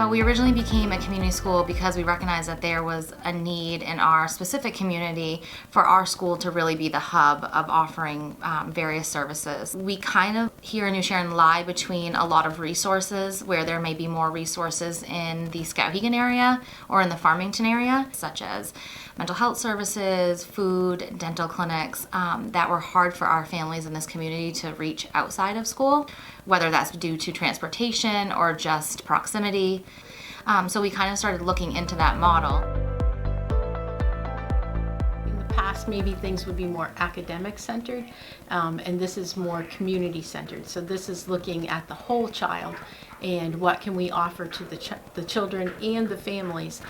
We originally became a community school because we recognized that there was a need in our specific community for our school to really be the hub of offering various services. We kind of here in New Sharon lie between a lot of resources where there may be more resources in the Skowhegan area or in the Farmington area, such as mental health services, food, dental clinics, that were hard for our families in this community to reach outside of school, whether that's due to transportation or just proximity. So we kind of started looking into that model. In the past, maybe things would be more academic centered, and this is more community centered. So this is looking at the whole child and what can we offer to the children and the families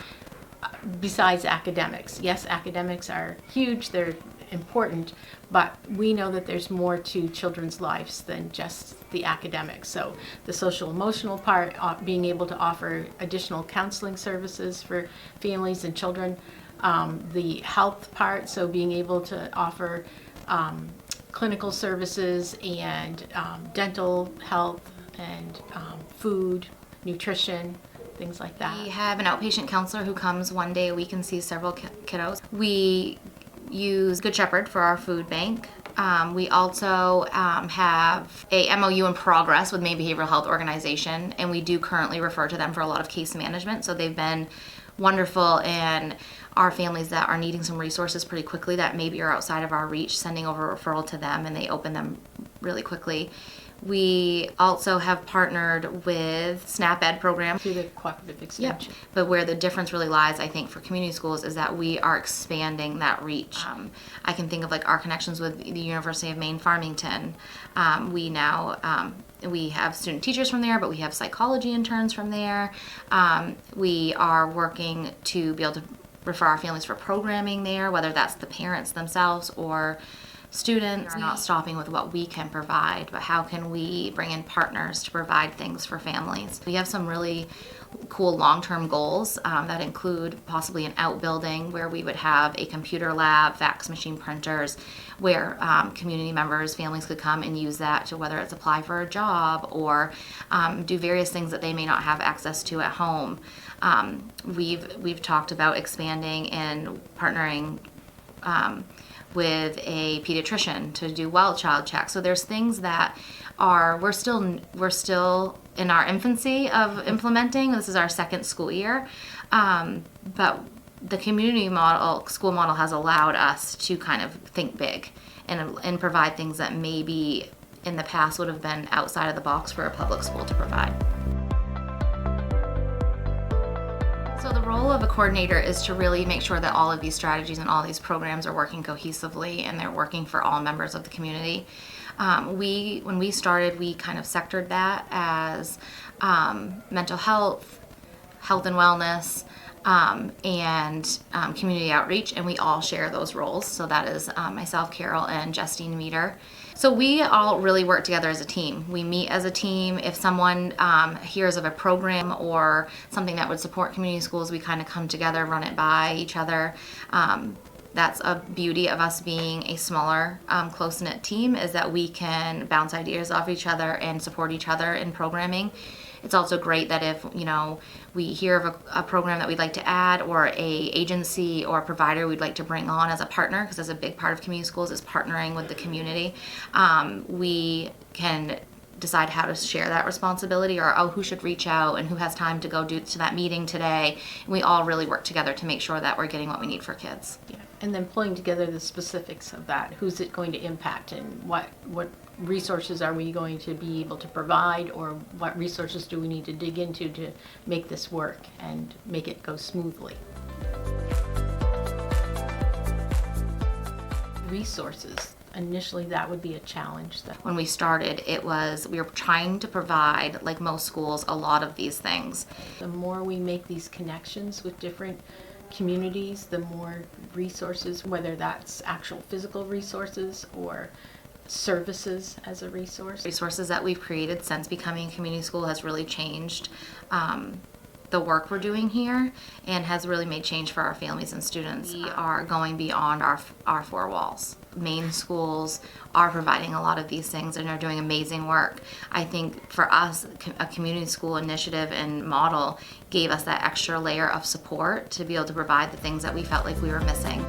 besides academics. Yes, academics are huge, they're important, but we know that there's more to children's lives than just the academics. So the social emotional part, being able to offer additional counseling services for families and children, the health part, so being able to offer clinical services and dental health and food, nutrition, things like that. We have an outpatient counselor who comes one day a week and sees several kiddos. We use Good Shepherd for our food bank. We also have a MOU in progress with Maine Behavioral Health Organization, and we do currently refer to them for a lot of case management. So they've been wonderful in our families that are needing some resources pretty quickly that maybe are outside of our reach, sending over a referral to them, and they open them really quickly. We also have partnered with SNAP Ed program through the cooperative extension. Yep. But where the difference really lies, I think, for community schools is that we are expanding that reach. I can think of like our connections with the University of Maine Farmington. We now we have student teachers from there, but we have psychology interns from there. We are working to be able to refer our families for programming there, whether that's the parents themselves or students. Are not stopping with what we can provide, but how can we bring in partners to provide things for families? We have some really cool long-term goals that include possibly an outbuilding where we would have a computer lab, fax machine printers, where community members, families could come and use that to whether it's apply for a job or do various things that they may not have access to at home. We've talked about expanding and partnering with a pediatrician to do wild child checks. So there's things that we're still in our infancy of implementing. This is our second school year, but the community model, school model, has allowed us to kind of think big and provide things that maybe in the past would have been outside of the box for a public school to provide. So the role of a coordinator is to really make sure that all of these strategies and all these programs are working cohesively and they're working for all members of the community. When we started, we kind of sectored that as mental health, health and wellness, and community outreach, and we all share those roles. So that is myself, Carol, and Justine Meter. So we all really work together as a team. We meet as a team. If someone hears of a program or something that would support community schools, we kind of come together, run it by each other. That's a beauty of us being a smaller, close-knit team, is that we can bounce ideas off each other and support each other in programming. It's also great that if, we hear of a program that we'd like to add, or a agency or provider we'd like to bring on as a partner, because that's a big part of community schools, is partnering with the community. We can decide how to share that responsibility, or who should reach out and who has time to go to that meeting today. And we all really work together to make sure that we're getting what we need for kids. Yeah. And then pulling together the specifics of that. Who's it going to impact, and what resources are we going to be able to provide, or what resources do we need to dig into to make this work and make it go smoothly? Resources. Initially, that would be a challenge. When we started, we were trying to provide, like most schools, a lot of these things. The more we make these connections with different communities, the more resources, whether that's actual physical resources or services as a resource. Resources that we've created since becoming a community school has really changed the work we're doing here and has really made change for our families and students. We are going beyond our four walls. Maine schools are providing a lot of these things and are doing amazing work. I think for us, a community school initiative and model gave us that extra layer of support to be able to provide the things that we felt like we were missing.